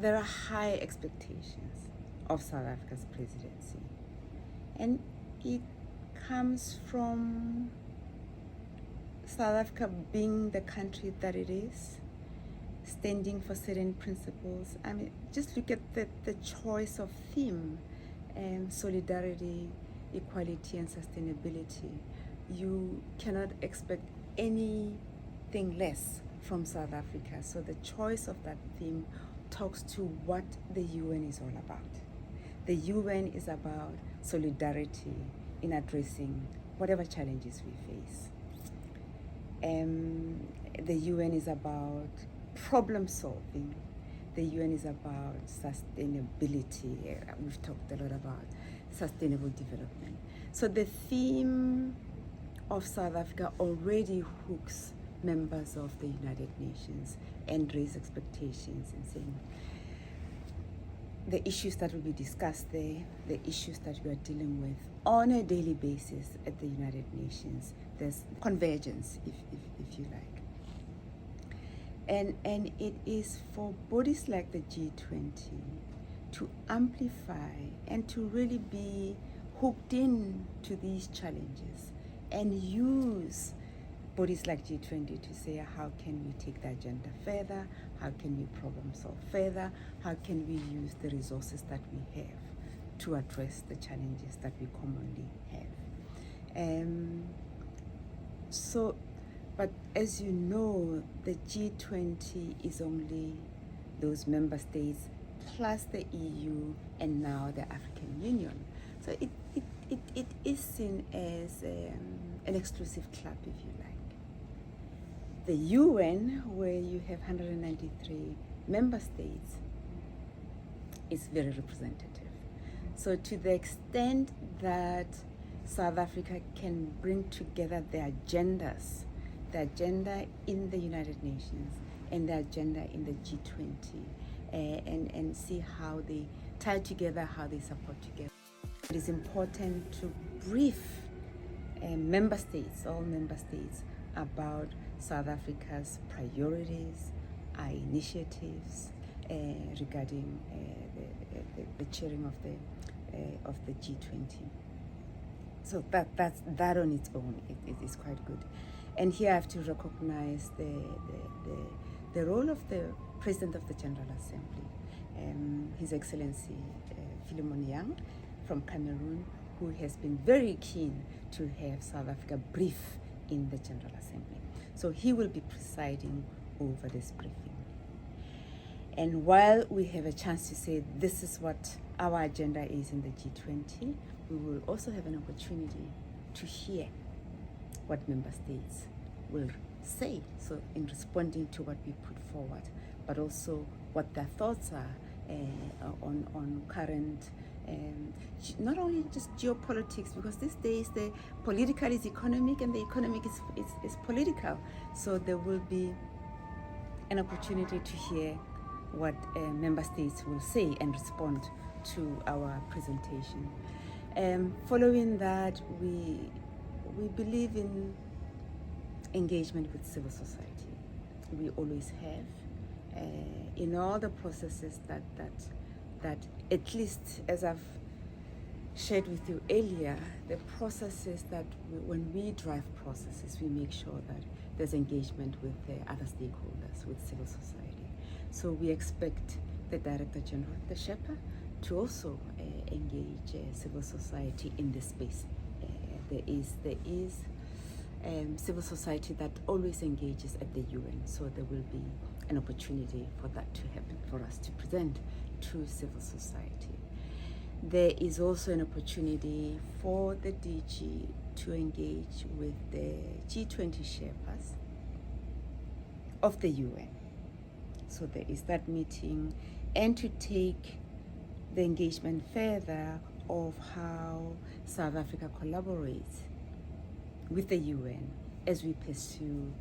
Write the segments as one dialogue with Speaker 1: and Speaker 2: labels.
Speaker 1: there are high expectations of South Africa's presidency, and it comes from South Africa being the country that it is, standing for certain principles. I mean, just look at the choice of theme, solidarity, equality, and sustainability. You cannot expect anything less from South Africa. So the choice of that theme talks to what the UN is all about. The UN is about solidarity in addressing whatever challenges we face. The UN is about problem solving. The UN is about sustainability. We've talked a lot about sustainable development. So the theme of South Africa already hooks members of the United Nations and raise expectations in saying the issues that will be discussed there, the issues that we are dealing with on a daily basis at the United Nations. There's convergence, if you like. And it is for bodies like the G20 to amplify and to really be hooked in to these challenges and use bodies like G20 to say, how can we take the agenda further? How can we problem solve further? How can we use the resources that we have to address the challenges that we commonly have? But as you know, the G20 is only those member states plus the EU and now the African Union. So it is seen as an exclusive club, if you like. The UN, where you have 193 member states, is very representative. So to the extent that South Africa can bring together the agendas, the agenda in the United Nations and the agenda in the G20, and see how they tie together, how they support together. It is important to brief member states, all member states, about South Africa's priorities, our initiatives regarding the chairing of the G20. So that on its own, it is quite good. And here I have to recognize the role of the President of the General Assembly, His Excellency Philemon Yang from Cameroon, who has been very keen to have South Africa brief in the General Assembly. So he will be presiding over this briefing. And while we have a chance to say this is what our agenda is in the G20, we will also have an opportunity to hear what member states will say, so in responding to what we put forward, but also what their thoughts are on current, not only just geopolitics, because these days the political is economic and the economic is political. So there will be an opportunity to hear what member states will say and respond to our presentation. Following that, we believe in engagement with civil society. We always have in all the processes that at least as I've shared with you earlier, the processes that when we drive processes, we make sure that there's engagement with the other stakeholders, with civil society. So we expect the Director General, the Sherpa, to also engage civil society in this space. There is civil society that always engages at the UN, so there will be an opportunity for that to happen, for us to present to civil society. There is also an opportunity for the DG to engage with the G20 Sherpas of the UN. So there is that meeting, and to take the engagement further of how South Africa collaborates with the UN as we pursue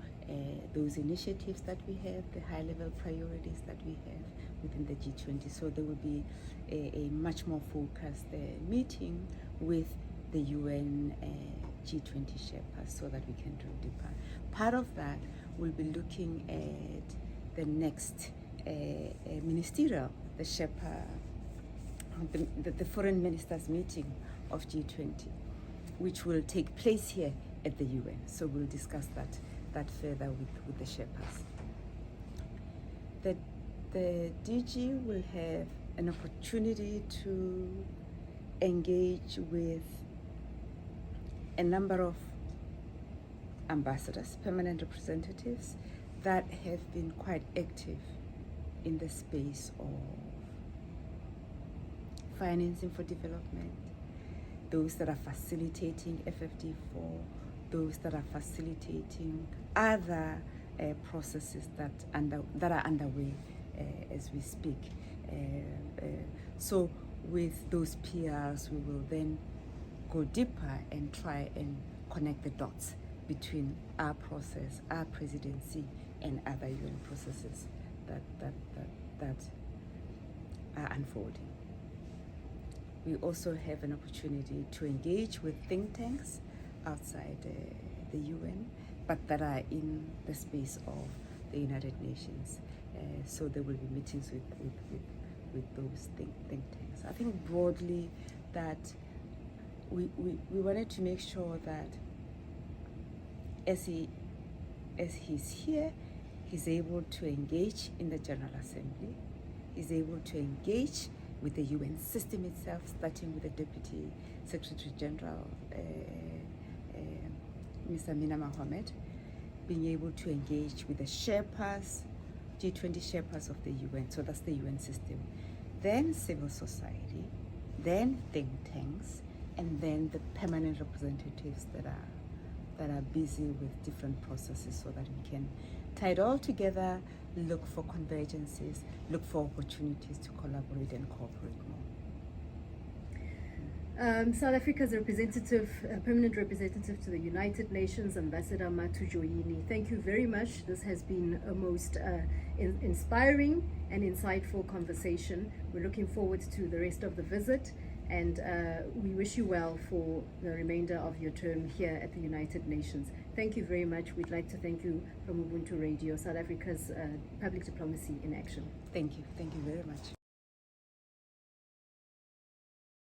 Speaker 1: those initiatives that we have, the high-level priorities that we have within the G20. So there will be a much more focused meeting with the UN G20 Sherpas so that we can drill deeper. Part of that will be looking at the next ministerial, the Sherpa, the foreign ministers meeting of G20, which will take place here at the UN. So we'll discuss that further with the Sherpas. The DG will have an opportunity to engage with a number of ambassadors, permanent representatives that have been quite active in the space of financing for development, those that are facilitating FFD4, those that are facilitating other processes that are underway as we speak. So with those PRs, we will then go deeper and try and connect the dots between our process, our presidency, and other UN processes that are unfolding. We also have an opportunity to engage with think tanks outside the UN, but that are in the space of the United Nations. So there will be meetings with those think tanks. I think broadly that we wanted to make sure that as he's here, he's able to engage in the General Assembly, he's able to engage with the UN system itself, starting with the Deputy Secretary General, Mr. Mina Mohammed, being able to engage with the Sherpas, G20 Sherpas of the UN, so that's the UN system, then civil society, then think tanks, and then the permanent representatives that are busy with different processes, so that we can tie it all together, look for convergences, look for opportunities to collaborate and cooperate more.
Speaker 2: South Africa's representative, permanent representative to the United Nations, Ambassador Mathu Joyini, thank you very much. This has been a most inspiring and insightful conversation. We're looking forward to the rest of the visit, and we wish you well for the remainder of your term here at the United Nations. Thank you very much. We'd like to thank you from Ubuntu Radio, South Africa's public diplomacy in action.
Speaker 1: Thank you very much.